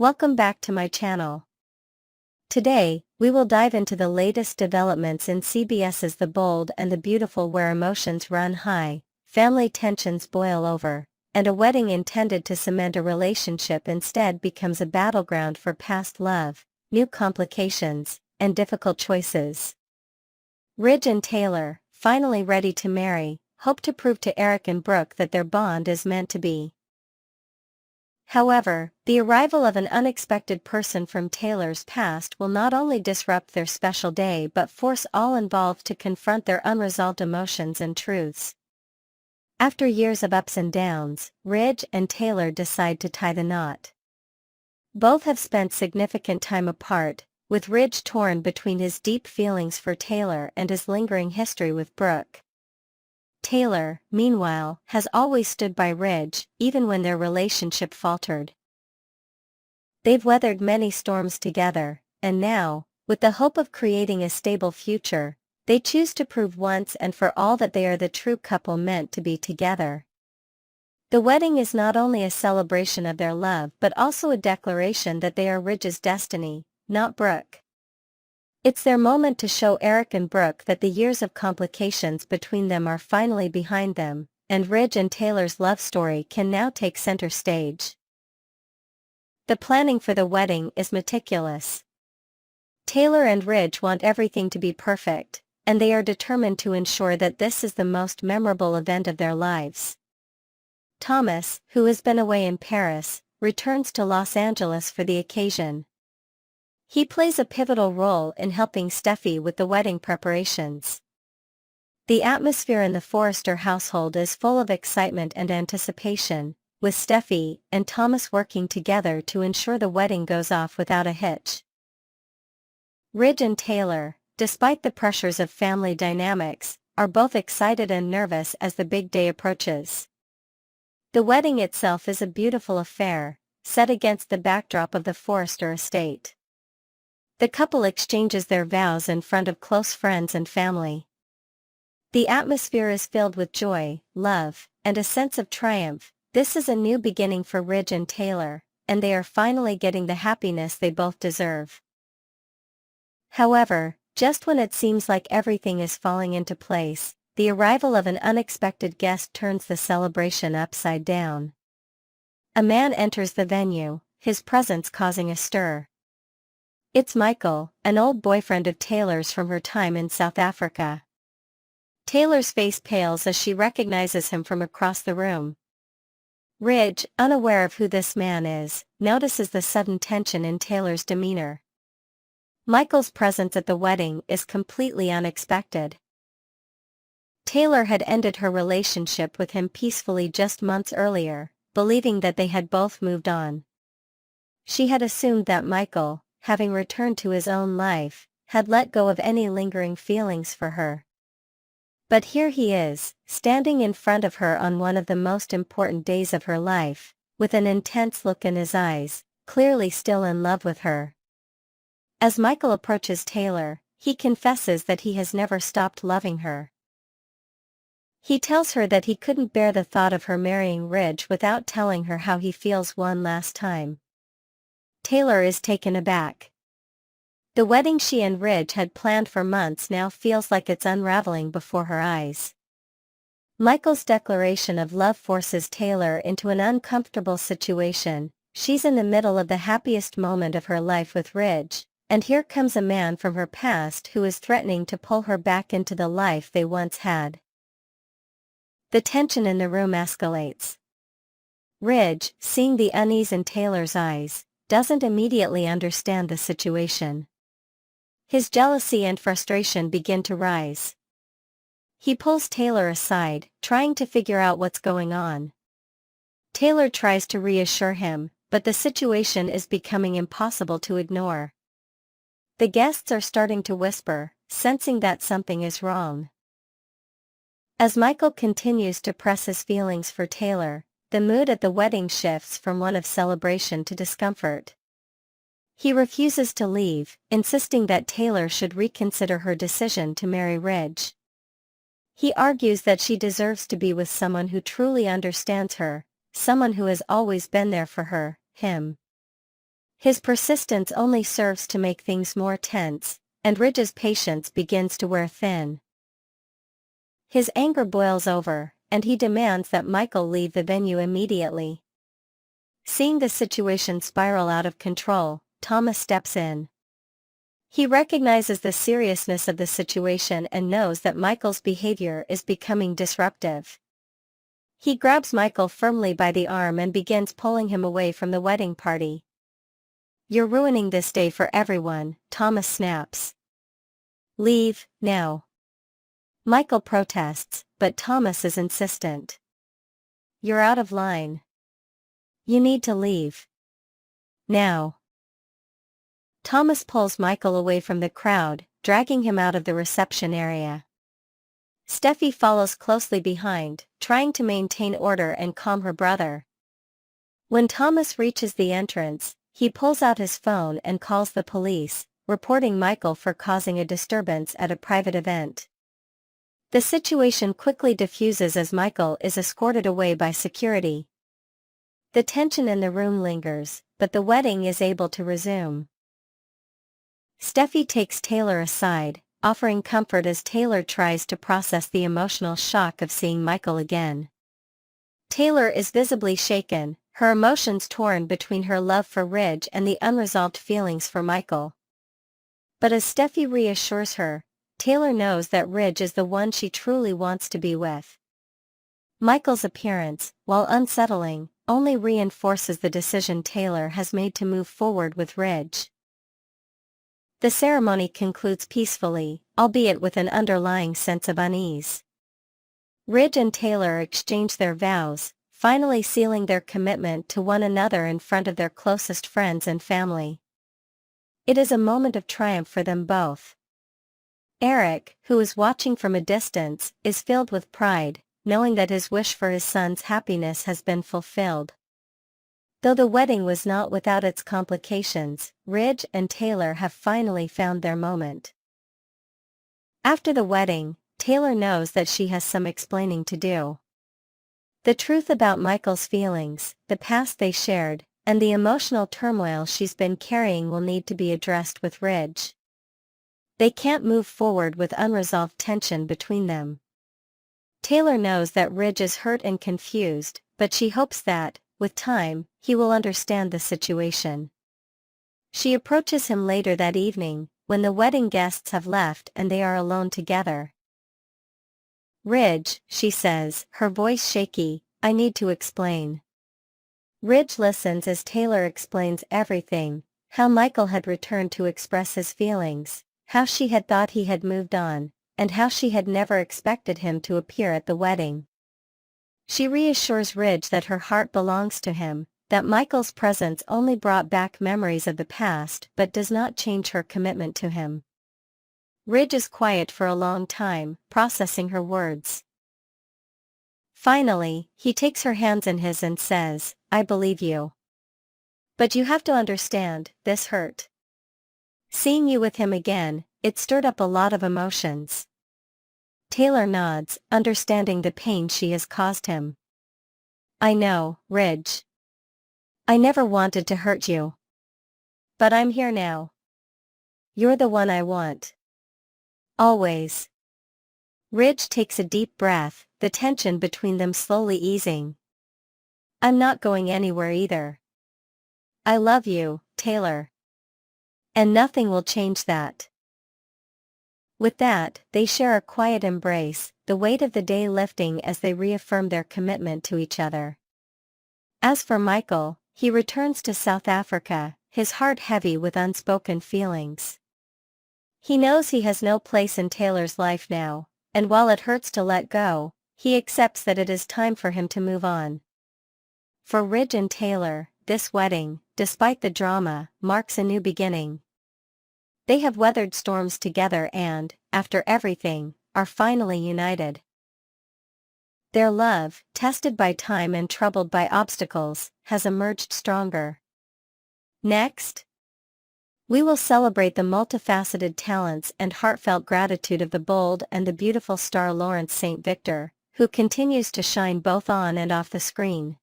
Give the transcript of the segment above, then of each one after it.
Welcome back to my channel. Today, we will dive into the latest developments in CBS's The Bold and the Beautiful, where emotions run high, family tensions boil over, and a wedding intended to cement a relationship instead becomes a battleground for past love, new complications, and difficult choices. Ridge and Taylor, finally ready to marry, hope to prove to Eric and Brooke that their bond is meant to be. However, the arrival of an unexpected person from Taylor's past will not only disrupt their special day but force all involved to confront their unresolved emotions and truths. After years of ups and downs, Ridge and Taylor decide to tie the knot. Both have spent significant time apart, with Ridge torn between his deep feelings for Taylor and his lingering history with Brooke. Taylor, meanwhile, has always stood by Ridge, even when their relationship faltered. They've weathered many storms together, and now, with the hope of creating a stable future, they choose to prove once and for all that they are the true couple meant to be together. The wedding is not only a celebration of their love but also a declaration that they are Ridge's destiny, not Brooke. It's their moment to show Eric and Brooke that the years of complications between them are finally behind them, and Ridge and Taylor's love story can now take center stage. The planning for the wedding is meticulous. Taylor and Ridge want everything to be perfect, and they are determined to ensure that this is the most memorable event of their lives. Thomas, who has been away in Paris, returns to Los Angeles for the occasion. He plays a pivotal role in helping Steffi with the wedding preparations. The atmosphere in the Forrester household is full of excitement and anticipation, with Steffi and Thomas working together to ensure the wedding goes off without a hitch. Ridge and Taylor, despite the pressures of family dynamics, are both excited and nervous as the big day approaches. The wedding itself is a beautiful affair, set against the backdrop of the Forrester estate. The couple exchanges their vows in front of close friends and family. The atmosphere is filled with joy, love, and a sense of triumph. This is a new beginning for Ridge and Taylor, and they are finally getting the happiness they both deserve. However, just when it seems like everything is falling into place, the arrival of an unexpected guest turns the celebration upside down. A man enters the venue, his presence causing a stir. It's Michael, an old boyfriend of Taylor's from her time in South Africa. Taylor's face pales as she recognizes him from across the room. Ridge, unaware of who this man is, notices the sudden tension in Taylor's demeanor. Michael's presence at the wedding is completely unexpected. Taylor had ended her relationship with him peacefully just months earlier, believing that they had both moved on. She had assumed that Michael, having returned to his own life, had let go of any lingering feelings for her. But here he is, standing in front of her on one of the most important days of her life, with an intense look in his eyes, clearly still in love with her. As Michael approaches Taylor, he confesses that he has never stopped loving her. He tells her that he couldn't bear the thought of her marrying Ridge without telling her how he feels one last time. Taylor is taken aback. The wedding she and Ridge had planned for months now feels like it's unraveling before her eyes. Michael's declaration of love forces Taylor into an uncomfortable situation. She's in the middle of the happiest moment of her life with Ridge, and here comes a man from her past who is threatening to pull her back into the life they once had. The tension in the room escalates. Ridge, seeing the unease in Taylor's eyes, doesn't immediately understand the situation. His jealousy and frustration begin to rise. He pulls Taylor aside, trying to figure out what's going on. Taylor tries to reassure him, but the situation is becoming impossible to ignore. The guests are starting to whisper, sensing that something is wrong. As Michael continues to press his feelings for Taylor, the mood at the wedding shifts from one of celebration to discomfort. He refuses to leave, insisting that Taylor should reconsider her decision to marry Ridge. He argues that she deserves to be with someone who truly understands her, someone who has always been there for her, him. His persistence only serves to make things more tense, and Ridge's patience begins to wear thin. His anger boils over, and he demands that Michael leave the venue immediately. Seeing the situation spiral out of control, Thomas steps in. He recognizes the seriousness of the situation and knows that Michael's behavior is becoming disruptive. He grabs Michael firmly by the arm and begins pulling him away from the wedding party. "You're ruining this day for everyone," Thomas snaps. "Leave, now." Michael protests, but Thomas is insistent. "You're out of line. You need to leave. Now." Thomas pulls Michael away from the crowd, dragging him out of the reception area. Steffi follows closely behind, trying to maintain order and calm her brother. When Thomas reaches the entrance, he pulls out his phone and calls the police, reporting Michael for causing a disturbance at a private event. The situation quickly diffuses as Michael is escorted away by security. The tension in the room lingers, but the wedding is able to resume. Steffi takes Taylor aside, offering comfort as Taylor tries to process the emotional shock of seeing Michael again. Taylor is visibly shaken, her emotions torn between her love for Ridge and the unresolved feelings for Michael. But as Steffi reassures her, Taylor knows that Ridge is the one she truly wants to be with. Michael's appearance, while unsettling, only reinforces the decision Taylor has made to move forward with Ridge. The ceremony concludes peacefully, albeit with an underlying sense of unease. Ridge and Taylor exchange their vows, finally sealing their commitment to one another in front of their closest friends and family. It is a moment of triumph for them both. Eric, who is watching from a distance, is filled with pride, knowing that his wish for his son's happiness has been fulfilled. Though the wedding was not without its complications, Ridge and Taylor have finally found their moment. After the wedding, Taylor knows that she has some explaining to do. The truth about Michael's feelings, the past they shared, and the emotional turmoil she's been carrying will need to be addressed with Ridge. They can't move forward with unresolved tension between them. Taylor knows that Ridge is hurt and confused, but she hopes that, with time, he will understand the situation. She approaches him later that evening, when the wedding guests have left and they are alone together. "Ridge," she says, her voice shaky, "I need to explain." Ridge listens as Taylor explains everything, how Michael had returned to express his feelings, how she had thought he had moved on, and how she had never expected him to appear at the wedding. She reassures Ridge that her heart belongs to him, that Michael's presence only brought back memories of the past but does not change her commitment to him. Ridge is quiet for a long time, processing her words. Finally, he takes her hands in his and says, "I believe you. But you have to understand, this hurt. Seeing you with him again, it stirred up a lot of emotions." Taylor nods, understanding the pain she has caused him. "I know, Ridge. I never wanted to hurt you. But I'm here now. You're the one I want. Always." Ridge takes a deep breath, the tension between them slowly easing. "I'm not going anywhere either. I love you, Taylor. And nothing will change that." With that, they share a quiet embrace, the weight of the day lifting as they reaffirm their commitment to each other. As for Michael, he returns to South Africa, his heart heavy with unspoken feelings. He knows he has no place in Taylor's life now, and while it hurts to let go, he accepts that it is time for him to move on. For Ridge and Taylor, this wedding, despite the drama, marks a new beginning. They have weathered storms together and, after everything, are finally united. Their love, tested by time and troubled by obstacles, has emerged stronger. Next, we will celebrate the multifaceted talents and heartfelt gratitude of the bold and the beautiful star Lawrence St. Victor, who continues to shine both on and off the screen.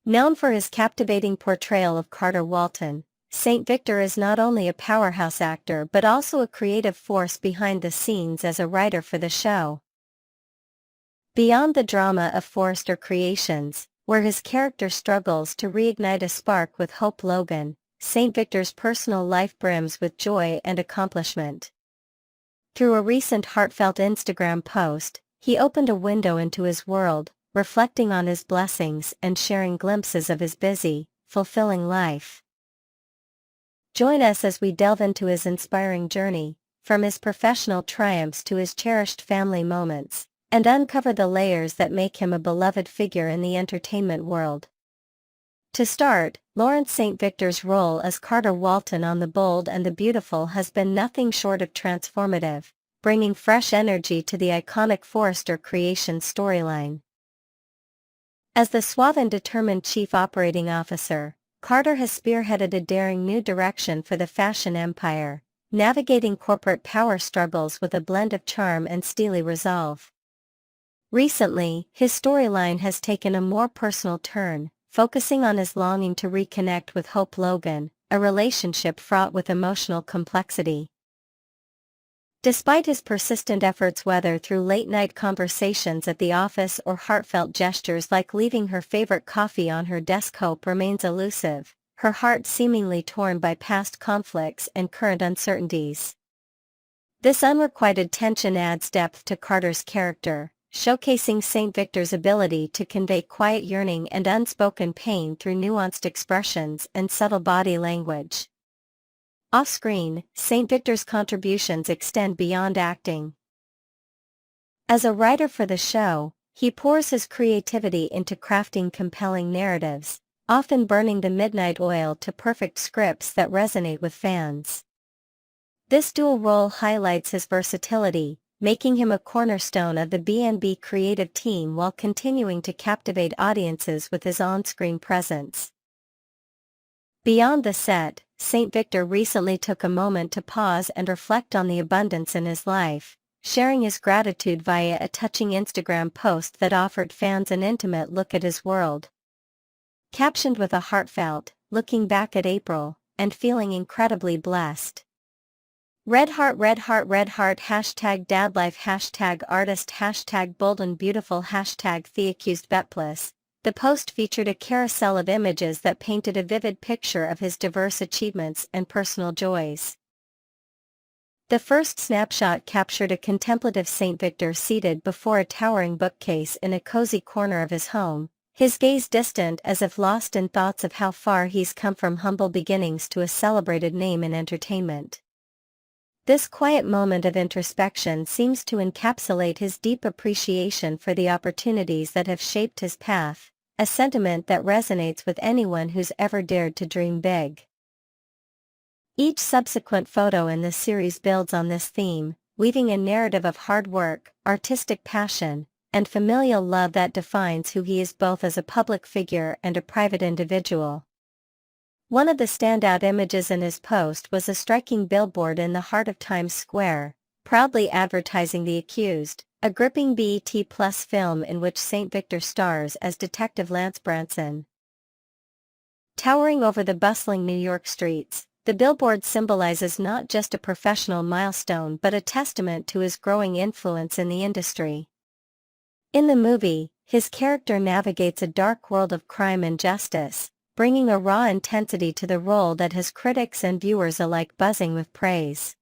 Known for his captivating portrayal of Carter Walton, St. Victor is not only a powerhouse actor but also a creative force behind the scenes as a writer for the show. Beyond the drama of Forrester Creations, where his character struggles to reignite a spark with Hope Logan, St. Victor's personal life brims with joy and accomplishment. Through a recent heartfelt Instagram post, he opened a window into his world, reflecting on his blessings and sharing glimpses of his busy, fulfilling life. Join us as we delve into his inspiring journey, from his professional triumphs to his cherished family moments, and uncover the layers that make him a beloved figure in the entertainment world. To start, Lawrence St. Victor's role as Carter Walton on The Bold and the Beautiful has been nothing short of transformative, bringing fresh energy to the iconic Forrester Creations storyline. As the suave and determined chief operating officer, Carter has spearheaded a daring new direction for the fashion empire, navigating corporate power struggles with a blend of charm and steely resolve. Recently, his storyline has taken a more personal turn, focusing on his longing to reconnect with Hope Logan, a relationship fraught with emotional complexity. Despite his persistent efforts, whether through late-night conversations at the office or heartfelt gestures like leaving her favorite coffee on her desk, Hope remains elusive, her heart seemingly torn by past conflicts and current uncertainties. This unrequited tension adds depth to Carter's character, showcasing St. Victor's ability to convey quiet yearning and unspoken pain through nuanced expressions and subtle body language. Off-screen, St. Victor's contributions extend beyond acting. As a writer for the show, he pours his creativity into crafting compelling narratives, often burning the midnight oil to perfect scripts that resonate with fans. This dual role highlights his versatility, making him a cornerstone of the B&B creative team while continuing to captivate audiences with his on-screen presence. Beyond the set, St. Victor recently took a moment to pause and reflect on the abundance in his life, sharing his gratitude via a touching Instagram post that offered fans an intimate look at his world. Captioned with a heartfelt, "Looking back at April, and feeling incredibly blessed. Red heart, hashtag dadlife, hashtag artist, hashtag bold and beautiful, hashtag the accused betpless." The post featured a carousel of images that painted a vivid picture of his diverse achievements and personal joys. The first snapshot captured a contemplative St. Victor seated before a towering bookcase in a cozy corner of his home, his gaze distant as if lost in thoughts of how far he's come from humble beginnings to a celebrated name in entertainment. This quiet moment of introspection seems to encapsulate his deep appreciation for the opportunities that have shaped his path, a sentiment that resonates with anyone who's ever dared to dream big. Each subsequent photo in this series builds on this theme, weaving a narrative of hard work, artistic passion, and familial love that defines who he is both as a public figure and a private individual. One of the standout images in his post was a striking billboard in the heart of Times Square, proudly advertising The Accused, a gripping BET Plus film in which St. Victor stars as Detective Lance Branson. Towering over the bustling New York streets, the billboard symbolizes not just a professional milestone but a testament to his growing influence in the industry. In the movie, his character navigates a dark world of crime and justice, bringing a raw intensity to the role that has critics and viewers alike buzzing with praise.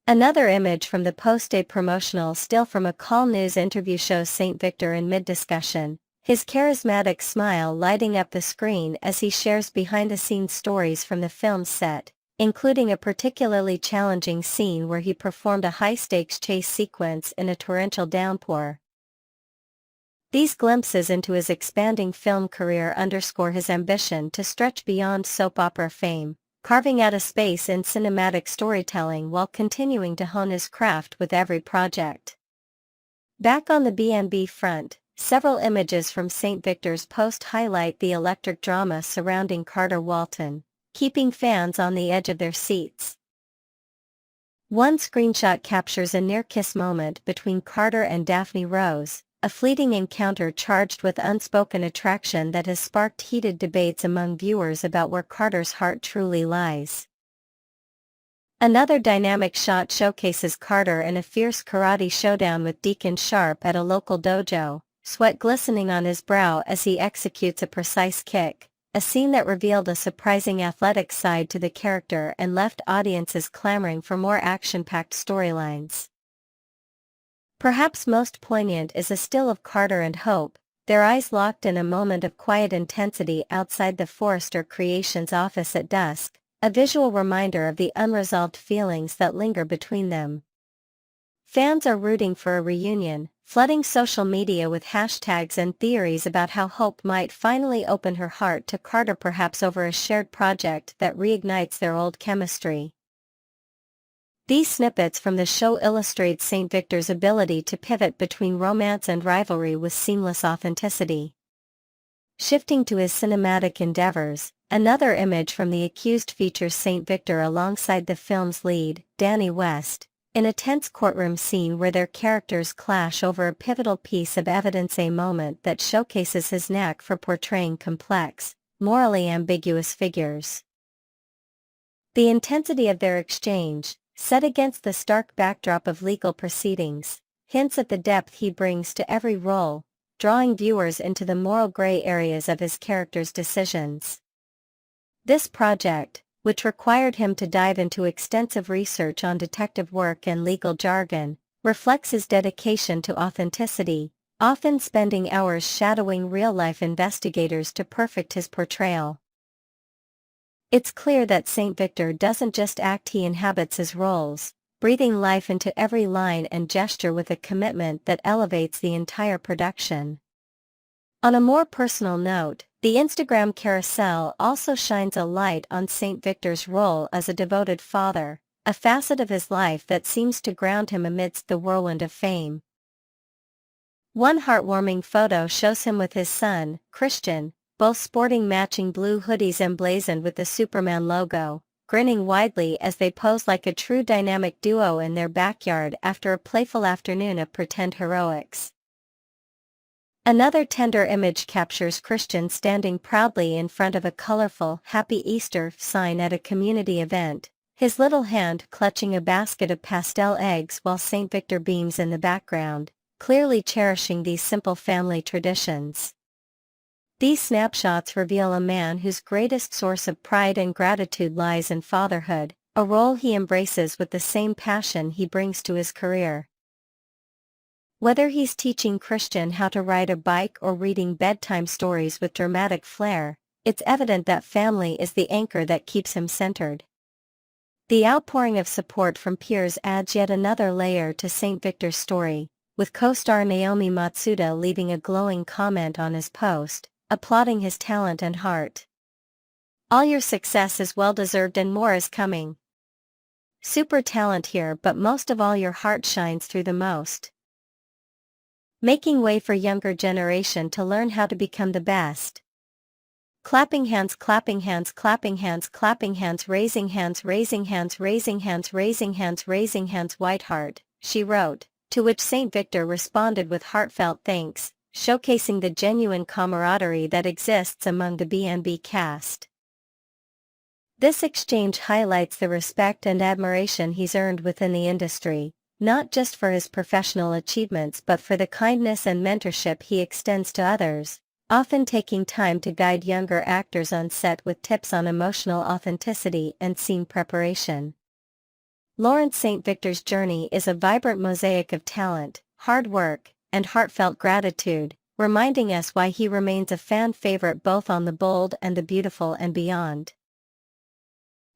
Another image from the post, a promotional still from a Call News interview, shows St. Victor in mid-discussion, his charismatic smile lighting up the screen as he shares behind-the-scenes stories from the film's set, including a particularly challenging scene where he performed a high-stakes chase sequence in a torrential downpour. These glimpses into his expanding film career underscore his ambition to stretch beyond soap opera fame, carving out a space in cinematic storytelling while continuing to hone his craft with every project. Back on the B&B front, several images from St. Victor's post highlight the electric drama surrounding Carter Walton, keeping fans on the edge of their seats. One screenshot captures a near-kiss moment between Carter and Daphne Rose, a fleeting encounter charged with unspoken attraction that has sparked heated debates among viewers about where Carter's heart truly lies. Another dynamic shot showcases Carter in a fierce karate showdown with Deacon Sharp at a local dojo, sweat glistening on his brow as he executes a precise kick, a scene that revealed a surprising athletic side to the character and left audiences clamoring for more action-packed storylines. Perhaps most poignant is a still of Carter and Hope, their eyes locked in a moment of quiet intensity outside the Forrester Creations office at dusk, a visual reminder of the unresolved feelings that linger between them. Fans are rooting for a reunion, flooding social media with hashtags and theories about how Hope might finally open her heart to Carter, perhaps over a shared project that reignites their old chemistry. These snippets from the show illustrate St. Victor's ability to pivot between romance and rivalry with seamless authenticity. Shifting to his cinematic endeavors, another image from The Accused features St. Victor alongside the film's lead, Danny West, in a tense courtroom scene where their characters clash over a pivotal piece of evidence, a moment that showcases his knack for portraying complex, morally ambiguous figures. The intensity of their exchange, set against the stark backdrop of legal proceedings, hints at the depth he brings to every role, drawing viewers into the moral gray areas of his character's decisions. This project, which required him to dive into extensive research on detective work and legal jargon, reflects his dedication to authenticity, often spending hours shadowing real-life investigators to perfect his portrayal. It's clear that St. Victor doesn't just act, he inhabits his roles, breathing life into every line and gesture with a commitment that elevates the entire production. On a more personal note, the Instagram carousel also shines a light on St. Victor's role as a devoted father, a facet of his life that seems to ground him amidst the whirlwind of fame. One heartwarming photo shows him with his son, Christian, both sporting matching blue hoodies emblazoned with the Superman logo, grinning widely as they pose like a true dynamic duo in their backyard after a playful afternoon of pretend heroics. Another tender image captures Christian standing proudly in front of a colorful Happy Easter sign at a community event, his little hand clutching a basket of pastel eggs while St. Victor beams in the background, clearly cherishing these simple family traditions. These snapshots reveal a man whose greatest source of pride and gratitude lies in fatherhood, a role he embraces with the same passion he brings to his career. Whether he's teaching Christian how to ride a bike or reading bedtime stories with dramatic flair, it's evident that family is the anchor that keeps him centered. The outpouring of support from peers adds yet another layer to St. Victor's story, with co-star Naomi Matsuda leaving a glowing comment on his post, applauding his talent and heart. "All your success is well-deserved and more is coming. Super talent here, but most of all your heart shines through the most. Making way for younger generation to learn how to become the best. Clapping hands, clapping hands, clapping hands, clapping hands, raising hands, raising hands, raising hands, raising hands, raising hands, white heart," she wrote, to which St. Victor responded with heartfelt thanks, showcasing the genuine camaraderie that exists among the B&B cast. This exchange highlights the respect and admiration he's earned within the industry, not just for his professional achievements but for the kindness and mentorship he extends to others, often taking time to guide younger actors on set with tips on emotional authenticity and scene preparation. Lawrence St. Victor's journey is a vibrant mosaic of talent, hard work, and heartfelt gratitude, reminding us why he remains a fan favorite both on the bold and the beautiful and beyond.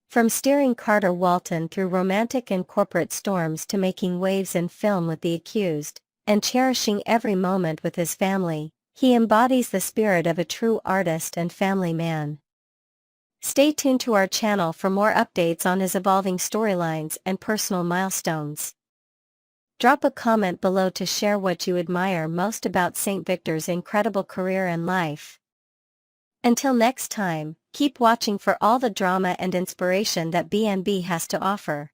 From steering Carter Walton through romantic and corporate storms to making waves in film with The Accused, and cherishing every moment with his family, he embodies the spirit of a true artist and family man. Stay tuned to our channel for more updates on his evolving storylines and personal milestones. Drop a comment below to share what you admire most about St. Victor's incredible career and life. Until next time, keep watching for all the drama and inspiration that B&B has to offer.